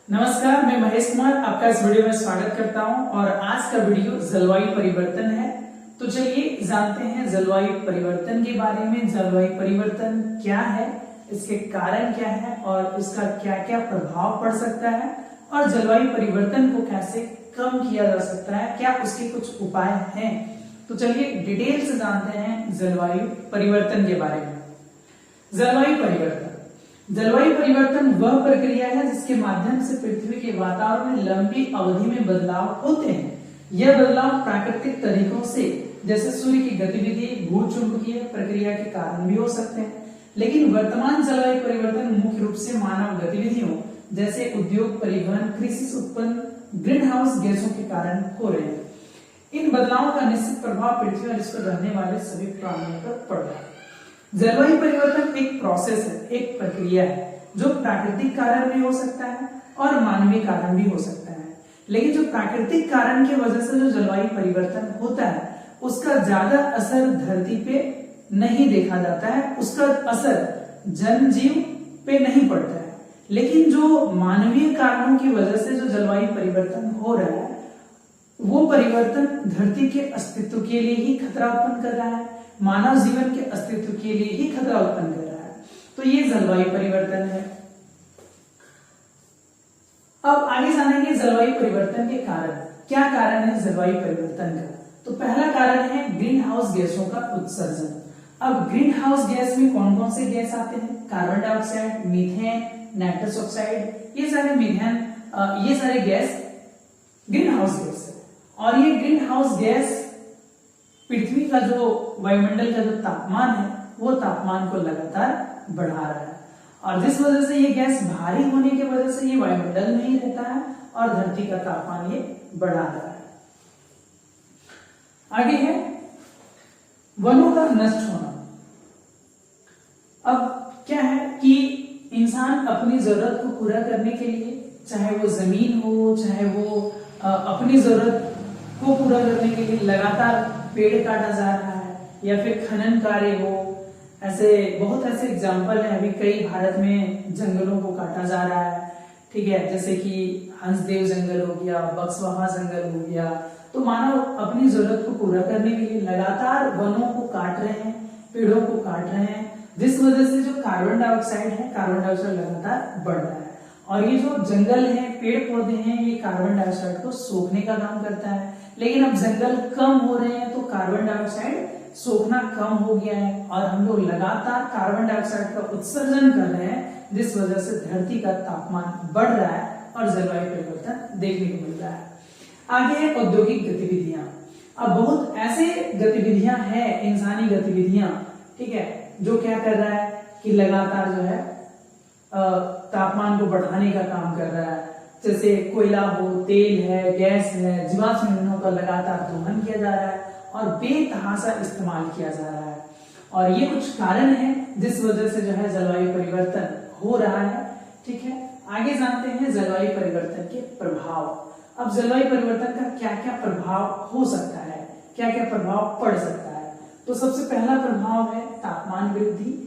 नमस्कार, मैं महेश कुमार आपका इस वीडियो में स्वागत करता हूं और आज का वीडियो जलवायु परिवर्तन है। तो चलिए जानते हैं जलवायु परिवर्तन के बारे में। जलवायु परिवर्तन क्या है, इसके कारण क्या है और इसका क्या क्या प्रभाव पड़ सकता है और जलवायु परिवर्तन को कैसे कम किया जा सकता है, क्या उसके कुछ उपाय हैं। तो चलिए डिटेल से जानते हैं जलवायु परिवर्तन के बारे में। जलवायु परिवर्तन वह प्रक्रिया है जिसके माध्यम से पृथ्वी के वातावरण में लंबी अवधि में बदलाव होते हैं। यह बदलाव प्राकृतिक तरीकों से जैसे सूर्य की गतिविधि, भूचुंबकीय प्रक्रिया के कारण भी हो सकते हैं, लेकिन वर्तमान जलवायु परिवर्तन मुख्य रूप से मानव गतिविधियों जैसे उद्योग, परिवहन, कृषि से उत्पन्न ग्रीन हाउस गैसों के कारण हो रहे हैं। इन बदलावों का निश्चित प्रभाव पृथ्वी और इस पर रहने वाले सभी प्राणियों पर पड़ रहा है। जलवायु परिवर्तन एक प्रोसेस है, एक प्रक्रिया है जो प्राकृतिक कारण भी हो सकता है और मानवीय कारण भी हो सकता है। लेकिन जो प्राकृतिक कारण की वजह से जो जलवायु परिवर्तन होता है उसका ज्यादा असर धरती पे नहीं देखा जाता है, उसका असर जनजीव पे नहीं पड़ता है। लेकिन जो मानवीय कारणों की वजह से जो जलवायु परिवर्तन हो रहा है वो परिवर्तन धरती के अस्तित्व के लिए ही खतरा उत्पन्न कर रहा है, मानव जीवन के अस्तित्व के लिए ही खतरा उत्पन्न कर रहा है। तो ये जलवायु परिवर्तन है। अब आगे जानेंगे जलवायु परिवर्तन के कारण। क्या कारण है जलवायु परिवर्तन का? तो पहला कारण है ग्रीन हाउस गैसों का उत्सर्जन। अब ग्रीन हाउस गैस में कौन कौन से गैस आते हैं? Carbon dioxide, methane, nitrous oxide, ये सारे गैस ग्रीन हाउस गैस है। और ये ग्रीन हाउस गैस पृथ्वी का जो वायुमंडल का जो तापमान है वो तापमान को लगातार बढ़ा रहा है, और जिस वजह से ये गैस भारी होने की वजह से ये वायुमंडल में ही रहता है और धरती का तापमान ये बढ़ा रहा है। आगे है वनों का नष्ट होना। अब क्या है कि इंसान अपनी जरूरत को पूरा करने के लिए, चाहे वो जमीन हो, चाहे वो अपनी जरूरत को पूरा करने के लिए लगातार पेड़ काटा जा रहा है या फिर खनन कार्य हो। ऐसे बहुत ऐसे एग्जाम्पल है, अभी कई भारत में जंगलों को काटा जा रहा है, ठीक है, जैसे कि हंसदेव जंगल हो गया, बक्सवाहा जंगल हो गया। तो मानव अपनी जरूरत को पूरा करने के लिए लगातार वनों को काट रहे हैं, पेड़ों को काट रहे हैं, जिस वजह से जो कार्बन डाइऑक्साइड है, कार्बन डाइऑक्साइड लगातार बढ़ रहा है। और ये जो जंगल है, पेड़ पौधे हैं, ये कार्बन डाइऑक्साइड को सोखने का काम करता है। लेकिन अब जंगल कम हो रहे हैं तो कार्बन डाइऑक्साइड सोखना कम हो गया है और हम लोग लगातार कार्बन डाइऑक्साइड का उत्सर्जन कर रहे हैं, जिस वजह से धरती का तापमान बढ़ रहा है और जलवायु परिवर्तन देखने को मिल रहा है। आगे है औद्योगिक गतिविधियां। अब बहुत ऐसे गतिविधियां हैं, इंसानी गतिविधियां, ठीक है, जो क्या कर रहा है कि लगातार जो है तापमान को बढ़ाने का काम कर रहा है। जैसे कोयला हो, तेल है, गैस है, जीवाश्म ईंधनों का लगातार दोहन किया जा रहा है और बेतहाशा इस्तेमाल किया जा रहा है। और ये कुछ कारण हैं जिस वजह से जो है जलवायु परिवर्तन हो रहा है, ठीक है। आगे जानते हैं जलवायु परिवर्तन के प्रभाव। अब जलवायु परिवर्तन का क्या क्या प्रभाव हो सकता है, क्या क्या प्रभाव पड़ सकता है। तो सबसे पहला प्रभाव है तापमान वृद्धि,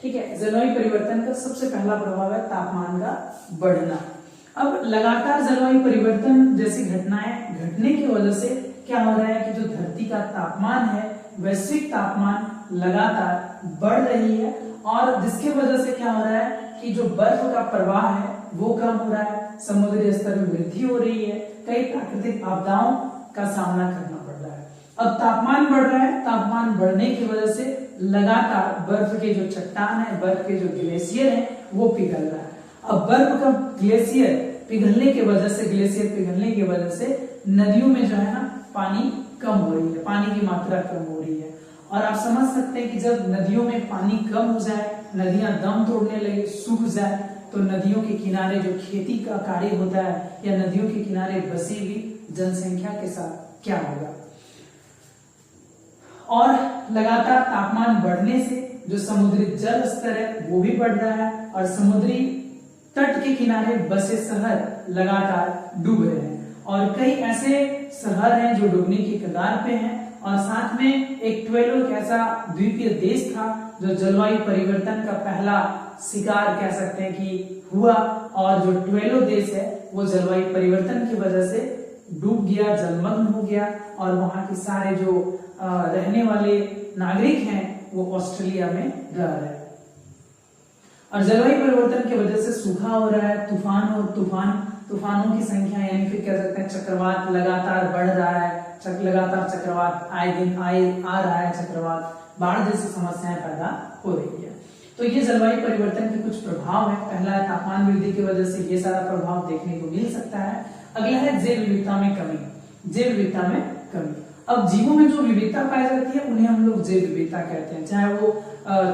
ठीक है। जलवायु परिवर्तन का सबसे पहला प्रभाव है तापमान का बढ़ना। अब लगातार जलवायु परिवर्तन जैसी घटनाएं घटने की वजह से क्या हो रहा है कि जो धरती का तापमान है, वैश्विक तापमान लगातार बढ़ रही है, और जिसके वजह से क्या हो रहा है कि जो बर्फ का प्रवाह है वो कम हो रहा है, समुद्री स्तर में वृद्धि हो रही है, कई प्राकृतिक आपदाओं का सामना करना पड़ रहा है। अब तापमान बढ़ रहा है, तापमान बढ़ने की वजह से लगातार बर्फ के जो चट्टान है, बर्फ के जो ग्लेशियर है वो पिघल रहा है। अब बर्फ का ग्लेशियर पिघलने की वजह से नदियों में जो है ना पानी कम हो रही है, पानी की मात्रा कम हो रही है। और आप समझ सकते हैं कि जब नदियों में पानी कम हो जाए, नदियां दम तोड़ने लगे, सूख जाए, तो नदियों के किनारे जो खेती का कार्य होता है या नदियों के किनारे बसी हुई जनसंख्या के साथ क्या होगा। और लगातार तापमान बढ़ने से जो समुद्री जल स्तर है वो भी बढ़ रहा है और समुद्री तट के किनारे बसे शहर लगातार डूब रहे हैं, और कई ऐसे शहर हैं जो डूबने की कगार पे हैं और साथ में एक ट्वेलो एक ऐसा द्वीपीय देश था जो जलवायु परिवर्तन का पहला शिकार कह सकते हैं कि हुआ, और जो ट्वेलो देश है वो जलवायु परिवर्तन की वजह से डूब गया, जलमग्न हो गया, और वहां के सारे जो रहने वाले नागरिक हैं वो ऑस्ट्रेलिया में रह रहे हैं। और जलवायु परिवर्तन की वजह से सूखा हो रहा है, तूफानों की संख्या यानी फिर कह सकते हैं चक्रवात लगातार बढ़ रहा है, लगातार चक्रवात आए दिन आ रहा है, चक्रवात बाढ़ जैसी समस्याएं पैदा हो रही है। तो ये जलवायु परिवर्तन के कुछ प्रभाव है। पहला है तापमान वृद्धि की वजह से ये सारा प्रभाव देखने को मिल सकता है। अगला है जैव विविधता में कमी। जैव विविधता में कमी, अब जीवों में जो विविधता पाई जाती है उन्हें हम लोग जैव विविधता कहते हैं, चाहे वो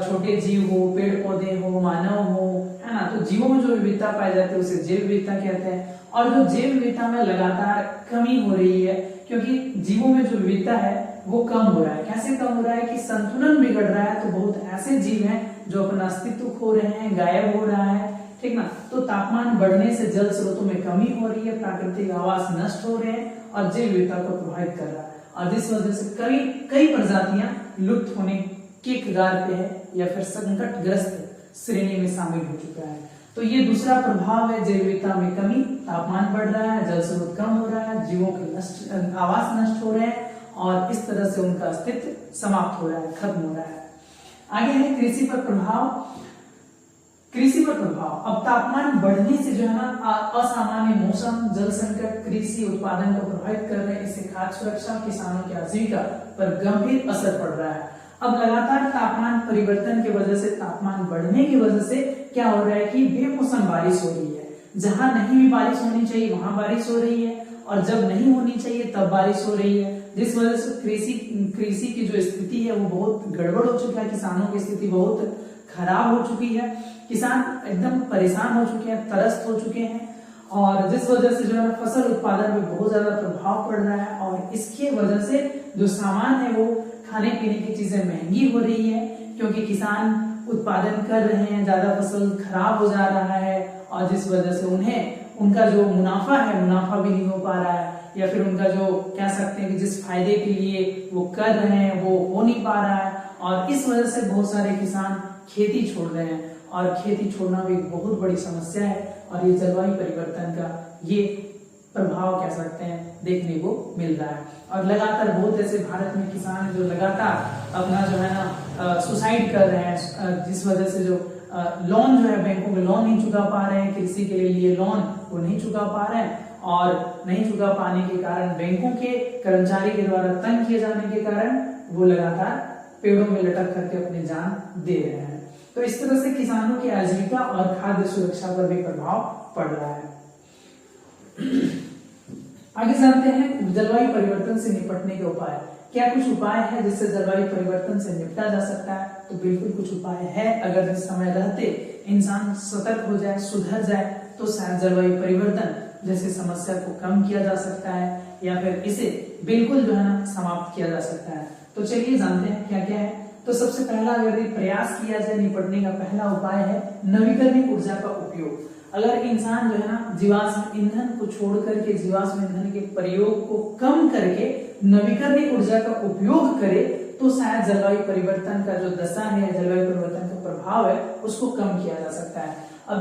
छोटे जीव हो, पेड़ पौधे हो, मानव हो, है ना। तो जीवों में जो विविधता पाई जाती है उसे जैव विविधता कहते हैं। और जो जैव विविधता में लगातार कमी हो रही है, क्योंकि जीवों में जो विविधता है वो कम हो रहा है। कैसे कम हो रहा है कि संतुलन बिगड़ रहा है, तो बहुत ऐसे जीव हैं जो अपना अस्तित्व खो रहे हैं, गायब हो रहा है, ठीक ना। तो तापमान बढ़ने से जल स्रोतों में कमी हो रही है, प्राकृतिक आवास नष्ट हो रहे हैं और जैव विविधता को प्रभावित कर रहा है, और जिस वजह से कई प्रजातियां लुप्त होने के कगार पे है या फिर संकटग्रस्त श्रेणी में शामिल हो चुका है। तो ये दूसरा प्रभाव है, जैव विविधता में कमी, तापमान बढ़ रहा है, जल स्रोत कम हो रहा है, जीवों के आवास नष्ट हो रहे हैं और इस तरह से उनका अस्तित्व समाप्त हो रहा है, खत्म हो रहा है। आगे है कृषि पर प्रभाव। कृषि पर प्रभाव, अब तापमान बढ़ने से जो है ना असामान्य मौसम, जल संकट कृषि उत्पादन को प्रभावित कर रहे हैं। इससे खाद्य सुरक्षा, किसानों की आजीविका पर गंभीर असर पड़ रहा है। अब लगातार तापमान परिवर्तन की वजह से, तापमान बढ़ने की वजह से क्या हो रहा है कि बेमौसम बारिश हो रही है। जहां नहीं भी बारिश होनी चाहिए वहां बारिश हो रही है, और जब नहीं होनी चाहिए तब बारिश हो रही है, जिस वजह से कृषि की जो स्थिति है वो बहुत गड़बड़ हो चुका है। किसानों की स्थिति बहुत खराब हो चुकी है, किसान एकदम परेशान हो चुके हैं, त्रस्त हो चुके हैं, और जिस वजह से जो है फसल उत्पादन पे बहुत ज्यादा प्रभाव पड़ रहा है। और इसके वजह से जो सामान है वो खाने पीने की चीजें महंगी हो रही है, क्योंकि किसान उत्पादन कर रहे हैं, ज्यादा फसल खराब हो जा रहा है, और जिस वजह से उनका जो मुनाफा है मुनाफा भी नहीं हो पा रहा है, या फिर उनका जो कह सकते हैं कि जिस फायदे के लिए वो कर रहे हैं वो हो नहीं पा रहा है। और इस वजह से बहुत सारे किसान खेती छोड़ रहे हैं, और खेती छोड़ना भी एक बहुत बड़ी समस्या है, और ये जलवायु परिवर्तन का ये प्रभाव कह सकते हैं देखने को मिल रहा है। और लगातार बहुत ऐसे भारत में किसान हैं जो लगातार अपना जो है ना सुसाइड कर रहे हैं, जिस वजह से जो लोन जो है बैंकों के लोन नहीं चुका पा रहे हैं, कृषि के लिए लोन वो नहीं चुका पा रहे हैं, और नहीं चुका पाने के कारण बैंकों के कर्मचारी के द्वारा तंग किए जाने के कारण वो लगातार पेड़ों में लटक करके अपनी जान दे रहे हैं। तो इस तरह से किसानों की आजीविका और खाद्य सुरक्षा पर भी प्रभाव पड़ रहा है। आगे जानते हैं जलवायु परिवर्तन से निपटने के उपाय। क्या कुछ उपाय है जिससे जलवायु परिवर्तन से निपटा जा सकता है? तो बिल्कुल कुछ उपाय है। अगर इस समय रहते इंसान सतर्क हो जाए, सुधर जाए, तो शायद जलवायु परिवर्तन जैसे समस्या को कम किया जा सकता है, या फिर इसे बिल्कुल जो है ना समाप्त किया जा सकता है। तो चलिए जानते हैं क्या क्या है। तो सबसे पहला अगर प्रयास किया जाए निपटने का, पहला उपाय है नवीकरणीय ऊर्जा का उपयोग। अगर इंसान जो है ना जीवाश्म ईंधन को छोड़ करके, जीवाश्म ईंधन के प्रयोग को कम करके नवीकरणीय ऊर्जा का उपयोग करे, तो शायद जलवायु परिवर्तन का जो दशा है, जलवायु परिवर्तन का प्रभाव है, उसको कम किया जा सकता है। अब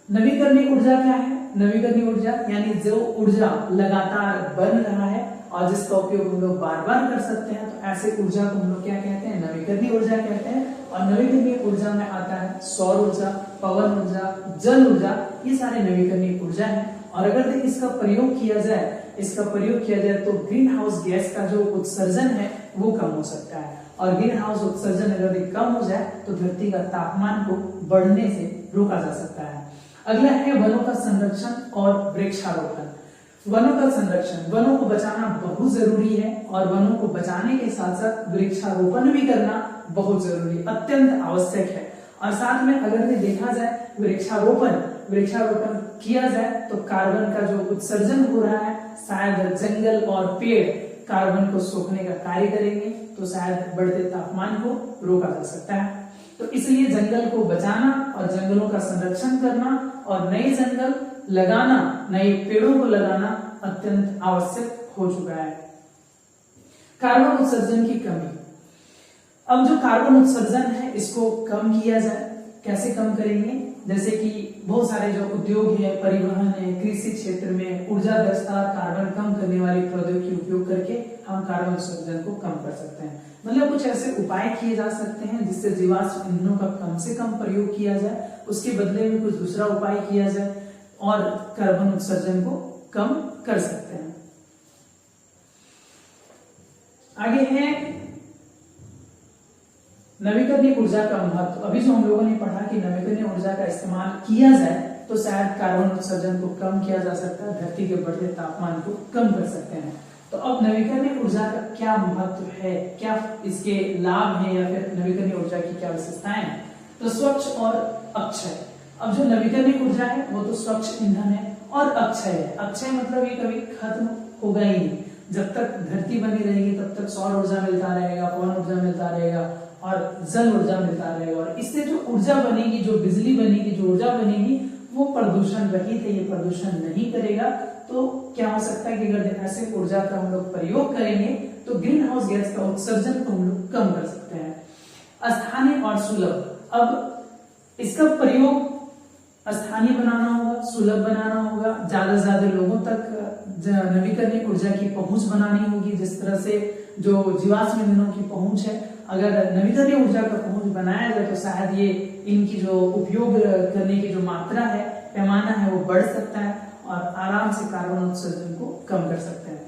नवीकरणीय ऊर्जा क्या है? नवीकरणीय ऊर्जा यानी जो ऊर्जा लगातार बन रहा है और जिसका उपयोग हम लोग बार बार कर सकते हैं, तो ऐसे ऊर्जा को हम लोग क्या कहते हैं? नवीकरणीय ऊर्जा कहते हैं। और नवीकरणीय ऊर्जा में आता है सौर ऊर्जा, पवन ऊर्जा, जल ऊर्जा, ये सारे नवीकरणीय ऊर्जा है। और अगर इसका प्रयोग किया जाए तो ग्रीन हाउस गैस का जो उत्सर्जन है वो कम हो सकता है, और ग्रीन हाउस उत्सर्जन अगर कम हो जाए तो धरती का तापमान को बढ़ने से रोका जा सकता है। अगला है वनों का संरक्षण और वृक्षारोपण। वनों का संरक्षण, वनों को बचाना बहुत जरूरी है, और वनों को बचाने के साथ साथ वृक्षारोपण भी करना बहुत जरूरी, अत्यंत आवश्यक है। और साथ में अगर देखा जाए वृक्षारोपण किया जाए तो कार्बन का जो उत्सर्जन हो रहा है, शायद जंगल और पेड़ कार्बन को सोखने का कार्य करेंगे, तो शायद बढ़ते तापमान को रोका जा सकता है। तो इसलिए जंगल को बचाना और जंगलों का संरक्षण करना और नए जंगल लगाना, नए पेड़ों को लगाना अत्यंत आवश्यक हो चुका है। कार्बन उत्सर्जन की कमी। अब जो कार्बन उत्सर्जन है इसको कम किया जाए, कैसे कम करेंगे? जैसे कि बहुत सारे जो उद्योग है, परिवहन है, कृषि क्षेत्र में ऊर्जा दक्षता कार्बन कम करने वाली प्रौद्योगिकी उपयोग करके हम कार्बन उत्सर्जन को कम कर सकते हैं। मतलब कुछ ऐसे उपाय किए जा सकते हैं जिससे जीवाश्म ईंधनों का कम से कम प्रयोग किया जाए, उसके बदले में कुछ दूसरा उपाय किया जाए और कार्बन उत्सर्जन को कम कर सकते हैं। आगे है नवीकरणीय ऊर्जा का महत्व। अभी जो हम लोगों ने पढ़ा कि नवीकरणीय ऊर्जा का इस्तेमाल किया जाए तो शायद कार्बन उत्सर्जन को कम किया जा सकता है, धरती के बढ़ते तापमान को कम कर सकते हैं। तो अब नवीकरणीय ऊर्जा का क्या महत्व है, क्या इसके लाभ हैं या फिर नवीकरणीय ऊर्जा की क्या विशेषताएं हैं? तो स्वच्छ और अक्षय। अब जो नवीकरणीय ऊर्जा है वो तो स्वच्छ ईंधन है और अक्षय है। अक्षय मतलब ये कभी खत्म होगा ही नहीं, जब तक धरती बनी रहेगी तब तक सौर ऊर्जा मिलता रहेगा, पवन ऊर्जा मिलता रहेगा और जल ऊर्जा मिलता रहेगा। और इससे जो ऊर्जा बनेगी, जो बिजली बनेगी, जो ऊर्जा बनेगी वो प्रदूषण रहित है, ये प्रदूषण नहीं करेगा। तो क्या हो सकता है कि अगर ऐसे ऊर्जा का हम लोग प्रयोग करेंगे तो ग्रीन हाउस गैस का उत्सर्जन को हम लोग कम कर सकते हैं। स्थानीय और सुलभ। अब इसका प्रयोग स्थानीय बनाना होगा, सुलभ बनाना होगा, ज्यादा से ज्यादा लोगों तक नवीकरणीय ऊर्जा की पहुंच बनानी होगी। जिस तरह से जो जीवाश्म ईंधनों की पहुंच है, अगर नवीकरणीय ऊर्जा का पहुंच बनाया जाए तो शायद ये इनकी जो उपयोग करने की जो मात्रा है, पैमाना है, वो बढ़ सकता है और आराम से कार्बन उत्सर्जन को कम कर सकते हैं।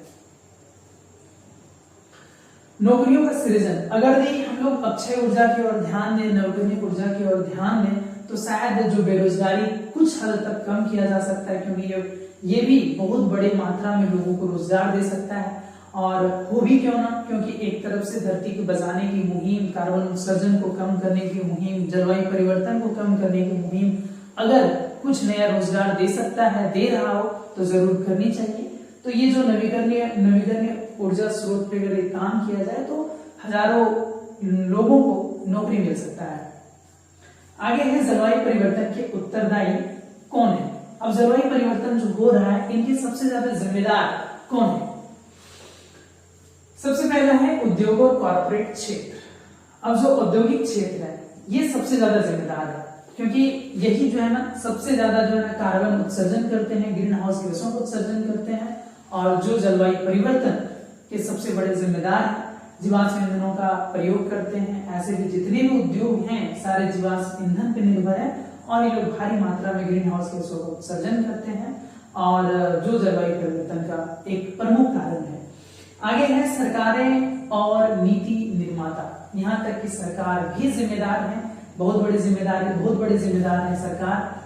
नौकरियों का सृजन। अगर हम लोग अक्षय ऊर्जा की ओर ध्यान दें, नवीकरणीय ऊर्जा की ओर ध्यान दें तो शायद जो बेरोजगारी कुछ हद तक कम किया जा सकता है, क्योंकि ये भी बहुत बड़ी मात्रा में लोगों को रोजगार दे सकता है। और हो भी क्यों ना, क्योंकि एक तरफ से धरती को बचाने की मुहिम, कार्बन उत्सर्जन को कम करने की मुहिम, जलवायु परिवर्तन को कम करने की मुहिम अगर कुछ नया रोजगार दे सकता है, दे रहा हो तो जरूर करनी चाहिए। तो ये जो नवीकरणीय ऊर्जा स्रोत पे अगर काम किया जाए तो हजारों लोगों को नौकरी मिल सकता है। आगे है जलवायु परिवर्तन के उत्तरदायी कौन है। अब जलवायु परिवर्तन जो हो रहा है इनके सबसे ज्यादा जिम्मेदार कौन है? सबसे पहला है उद्योग और कॉर्पोरेट क्षेत्र। अब जो औद्योगिक क्षेत्र है ये सबसे ज्यादा जिम्मेदार है, क्योंकि यही जो है ना सबसे ज्यादा जो है ना कार्बन उत्सर्जन करते हैं, ग्रीन हाउस गैसों को उत्सर्जन करते हैं और जो जलवायु परिवर्तन के सबसे बड़े जिम्मेदार हैं। जीवाश्म ईंधनों का प्रयोग करते हैं, ऐसे भी जितने भी उद्योग हैं सारे जीवाश्म ईंधन पर निर्भर है और ये लोग भारी मात्रा में ग्रीन हाउस गैसों का उत्सर्जन करते हैं और जो जलवायु परिवर्तन का एक प्रमुख कारण है। आगे है सरकारें और नीति निर्माता। यहाँ तक कि सरकार भी जिम्मेदार है, बहुत बड़ी जिम्मेदार है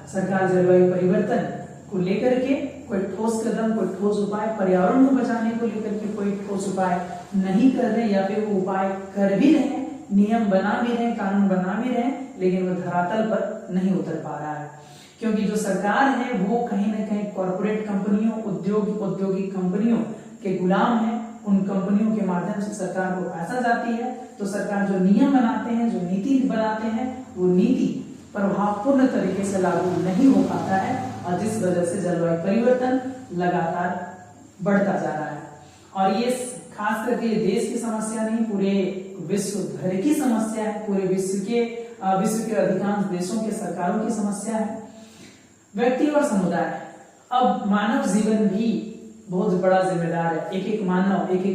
सरकार जलवायु परिवर्तन को लेकर के कोई ठोस कदम, कोई ठोस उपाय, पर्यावरण को बचाने को लेकर के कोई ठोस उपाय नहीं कर रहे या फिर वो उपाय कर भी रहे, नियम बना भी रहे, कानून बना भी रहे, लेकिन वो धरातल पर नहीं उतर पा रहा है। क्योंकि जो सरकार है वो कहीं ना कहीं कॉर्पोरेट कंपनियों, औद्योगिक कंपनियों के गुलाम है। उन कंपनियों के माध्यम से सरकार को पैसा जाती है, तो सरकार जो नियम बनाते हैं, जो नीति बनाते हैं, वो नीति प्रभावपूर्ण तरीके से लागू नहीं हो पाता है और जिस वजह से जलवायु परिवर्तन लगातार बढ़ता जा रहा है। और ये खास करके ये देश की समस्या नहीं, पूरे विश्व भर की समस्या है, पूरे विश्व के अधिकांश देशों के सरकारों की समस्या है। व्यक्ति और समुदाय। अब मानव जीवन भी बहुत बड़ा जिम्मेदार है। एक एक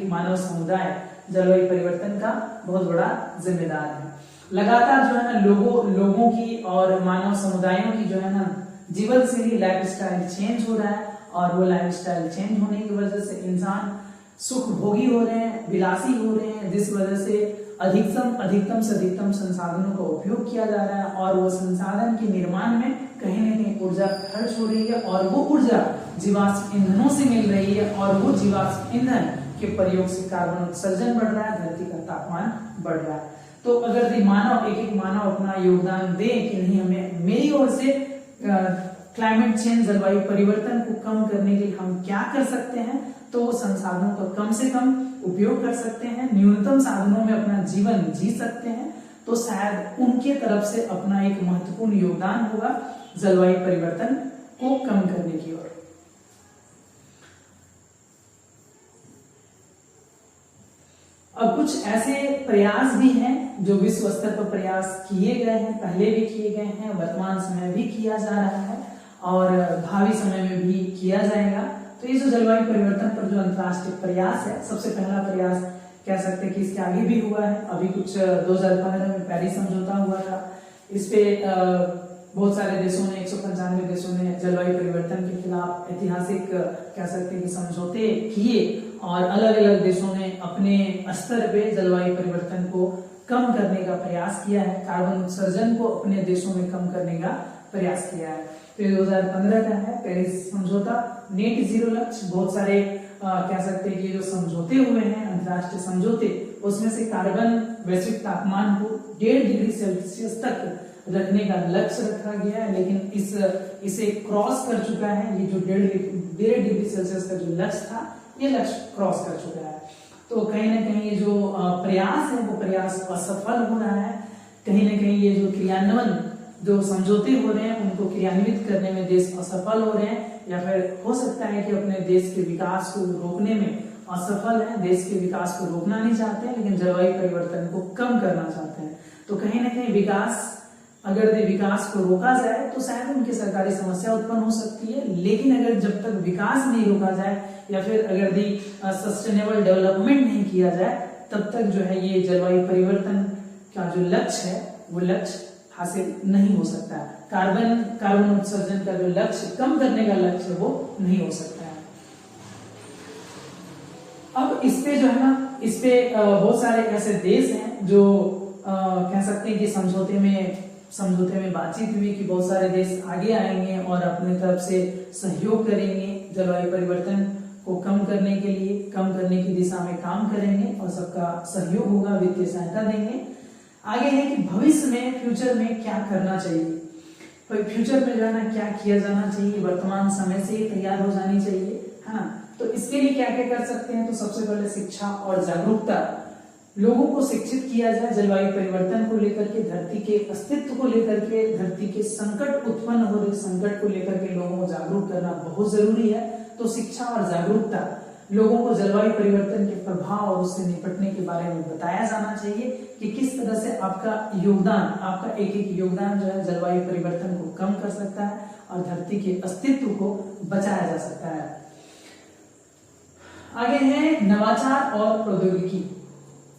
मानव समुदाय जलवायु परिवर्तन का बहुत बड़ा जिम्मेदार है। लगातार जो है ना लोगों की और मानव समुदायों की जो है ना जीवन शैली, लाइफस्टाइल चेंज हो रहा है और वो लाइफस्टाइल चेंज होने की वजह से इंसान सुख भोगी हो रहे हैं, विलासी हो रहे हैं, जिस वजह से अधिकतम से अधिकतम संसाधनों का उपयोग किया जा रहा है और वो संसाधन के निर्माण में कहीं न कहीं ऊर्जा खर्च हो रही है और वो ऊर्जा जीवाश्म ईंधनों से मिल रही है और वो जीवाश्म ईंधन के प्रयोग से कार्बन उत्सर्जन बढ़ रहा है, धरती का तापमान बढ़ रहा है। तो अगर एक मानव अपना योगदान दे कि नहीं, हमें मेरी ओर से क्लाइमेट चेंज, जलवायु परिवर्तन को कम करने के लिए हम क्या कर सकते हैं, तो वो संसाधनों का कम से कम उपयोग कर सकते हैं, न्यूनतम साधनों में अपना जीवन जी सकते हैं, तो शायद उनके तरफ से अपना एक महत्वपूर्ण योगदान होगा जलवायु परिवर्तन को कम करने की ओर। अब कुछ ऐसे प्रयास भी हैं जो विश्व स्तर पर प्रयास किए गए हैं, पहले भी किए गए हैं, वर्तमान समय भी किया जा रहा है और भावी समय में भी किया जाएगा। तो ये जो जलवायु परिवर्तन पर जो अंतर्राष्ट्रीय प्रयास है, सबसे पहला प्रयास कह सकते हैं कि इसके आगे भी हुआ है। अभी कुछ 2015 में पेरिस समझौता हुआ था। इस पे बहुत सारे देशों ने 195 देशों ने जलवायु परिवर्तन के खिलाफ ऐतिहासिक कह सकते हैं कि समझौते किए और अलग अलग देशों ने अपने स्तर पे जलवायु परिवर्तन को कम करने का प्रयास किया है, कार्बन उत्सर्जन को अपने देशों में कम करने का प्रयास किया है। तो 2015 का है पेरिस समझौता, नेट जीरो लक्ष्य। बहुत सारे कह सकते हैं कि जो समझौते हुए हैं अंतर्राष्ट्रीय समझौते, उसमें से कार्बन वैश्विक तापमान को 1.5 डिग्री सेल्सियस तक रखने का लक्ष्य रखा गया है, लेकिन इसे क्रॉस कर चुका है। ये जो 1.5 डिग्री सेल्सियस का जो लक्ष्य था, ये लक्ष्य क्रॉस कर चुका है। तो कहीं ना कहीं ये जो प्रयास है वो प्रयास असफल हो रहा है। कहीं ना कहीं ये जो क्रियान्वयन जो समझौते हो रहे हैं उनको क्रियान्वित करने में देश असफल हो रहे हैं, या फिर हो सकता है कि अपने देश के विकास को रोकने में असफल है। देश के विकास को रोकना नहीं चाहते हैं, लेकिन जलवायु परिवर्तन को कम करना चाहते हैं। तो कहीं ना कहीं अगर विकास को रोका जाए तो शायद उनकी सरकारी समस्या उत्पन्न हो सकती है, लेकिन अगर जब तक विकास नहीं रोका जाए या फिर अगर सस्टेनेबल डेवलपमेंट नहीं किया जाए, तब तक जो है ये जलवायु परिवर्तन का जो लक्ष्य है वो लक्ष्य हासिल नहीं हो सकता है। कार्बन उत्सर्जन का जो लक्ष्य कम करने का लक्ष्य वो नहीं हो सकता है। अब इस पे जो है ना, इस पे बहुत सारे ऐसे देश हैं जो कह सकते हैं कि समझौते में बातचीत हुई कि बहुत सारे देश आगे आएंगे और अपनी तरफ से सहयोग करेंगे, जलवायु परिवर्तन को कम करने के लिए, कम करने की दिशा में काम करेंगे और सबका सहयोग होगा, वित्तीय सहायता देंगे। आगे है कि भविष्य में, फ्यूचर में क्या करना चाहिए, फ्यूचर में जो है ना क्या किया जाना चाहिए, वर्तमान समय से ही तैयार हो जानी चाहिए, है ना। तो इसके लिए क्या क्या कर सकते हैं, तो सबसे पहले शिक्षा और जागरूकता, लोगों को शिक्षित किया जाए जलवायु परिवर्तन को लेकर के, धरती के अस्तित्व को लेकर के, धरती के संकट उत्पन्न हो रहे संकट को लेकर के लोगों को जागरूक करना बहुत जरूरी है। तो शिक्षा और जागरूकता, लोगों को जलवायु परिवर्तन के प्रभाव और उससे निपटने के बारे में बताया जाना चाहिए कि किस तरह से आपका एक एक योगदान जो है जलवायु परिवर्तन को कम कर सकता है और धरती के अस्तित्व को बचाया जा सकता है। आगे है नवाचार और प्रौद्योगिकी।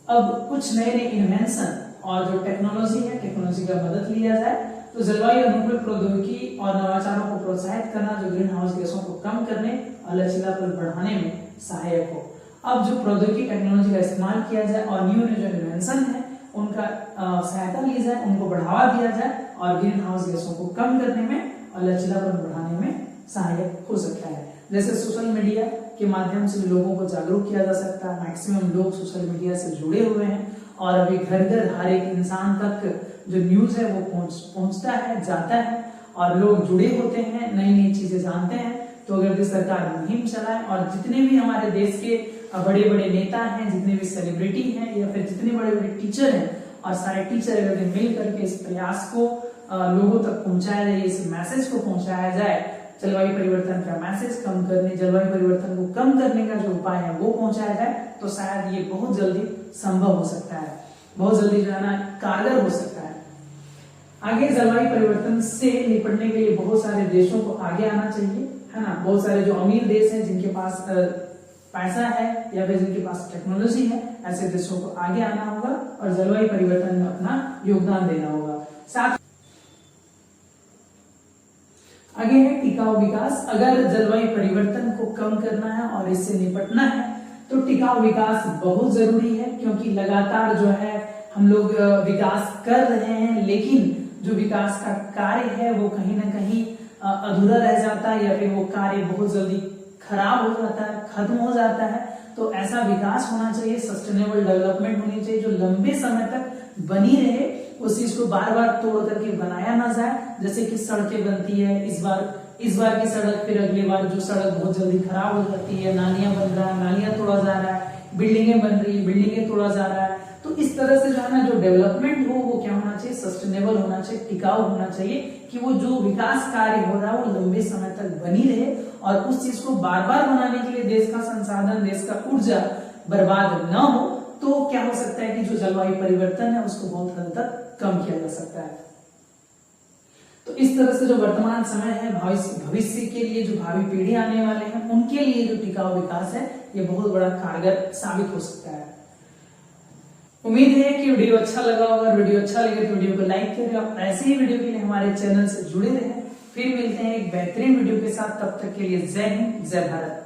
अब कुछ नए इन्वेंशन और जो टेक्नोलॉजी है, टेक्नोलॉजी का मदद लिया जाए तो जलवायु अनुकूल प्रौद्योगिकी और नवाचारों को प्रोत्साहित करना जो ग्रीन हाउस गैसों को कम करने और लचीलापन बढ़ाने में सहायक हो। अब जो प्रौद्योगिकी टेक्नोलॉजी का इस्तेमाल किया जाए और न्यू जो इन्वेंशन है उनका सहायता ली जाए, उनको बढ़ावा दिया जाए और ग्रीन हाउस गैसों को कम करने में और लचीलापन बढ़ाने में सहायक हो सकता है। जैसे सोशल मीडिया के माध्यम से लोगों को जागरूक किया जा सकता है। मैक्सिमम लोग सोशल मीडिया से जुड़े हुए हैं और अभी घर घर हर एक इंसान तक जो न्यूज है वो पहुंचता है, जाता है और लोग जुड़े होते हैं, नई नई चीजें जानते हैं। तो अगर सरकार मुहिम चलाए और जितने भी हमारे देश के बड़े बड़े नेता हैं, जितने भी सेलिब्रिटी हैं या फिर जितने बड़े बड़े टीचर हैं और सारे टीचर अगर मिल करके इस प्रयास को लोगों तक पहुंचाया जाए, इस मैसेज को पहुंचाया जाए, जलवायु परिवर्तन का मैसेज कम करने, जलवायु परिवर्तन को कम करने का जो उपाय है वो पहुंचाया जाए, तो शायद ये बहुत जल्दी संभव हो सकता है, बहुत जल्दी जो है ना कारगर हो सकता है। आगे जलवायु परिवर्तन से निपटने के लिए बहुत सारे देशों को आगे आना चाहिए, है ना। बहुत सारे जो अमीर देश हैं जिनके पास पैसा है या फिर जिनके पास टेक्नोलॉजी है, ऐसे देशों को आगे आना होगा और जलवायु परिवर्तन में अपना योगदान देना होगा। साथ आगे है टिकाऊ विकास। अगर जलवायु परिवर्तन को कम करना है और इससे निपटना है तो टिकाऊ विकास बहुत जरूरी है, क्योंकि लगातार जो है हम लोग विकास कर रहे हैं, लेकिन जो विकास का कार्य है वो कहीं ना कहीं अधूरा रह जाता है या फिर वो कार्य बहुत जल्दी खराब हो जाता है, खत्म हो जाता है। तो ऐसा विकास होना चाहिए, सस्टेनेबल डेवलपमेंट होनी चाहिए जो लंबे समय तक बनी रहे, उस चीज को बार बार तोड़ करके बनाया ना जाए। जैसे कि सड़कें बनती है, इस बार की सड़क फिर अगली बार जो सड़क बहुत जल्दी खराब हो जाती है, नालियां बन रहा है, नालियां तोड़ा जा रहा है, बिल्डिंगें बन रही है, बिल्डिंगें तोड़ा जा रहा है। तो इस तरह से जो है ना जो डेवलपमेंट हो वो क्या होना चाहिए, सस्टेनेबल होना चाहिए, टिकाऊ होना चाहिए, कि वो जो विकास कार्य हो रहा है वो लंबे समय तक बनी रहे और उस चीज को बार बार बनाने के लिए देश का संसाधन, देश का ऊर्जा बर्बाद न हो, तो क्या हो सकता है कि जो जलवायु परिवर्तन है उसको बहुत हद तक कम किया जा सकता है। तो इस तरह से जो वर्तमान समय है, भविष्य के लिए जो भावी पीढ़ी आने वाले हैं उनके लिए जो टिकाऊ विकास है ये बहुत बड़ा कारगर साबित हो सकता है। उम्मीद है कि वीडियो अच्छा लगा होगा। वीडियो अच्छा लगे तो वीडियो को लाइक करें और ऐसे ही वीडियो के लिए हमारे चैनल से जुड़े रहें। फिर मिलते हैं एक बेहतरीन वीडियो के साथ, तब तक के लिए जय हिंद, जय भारत।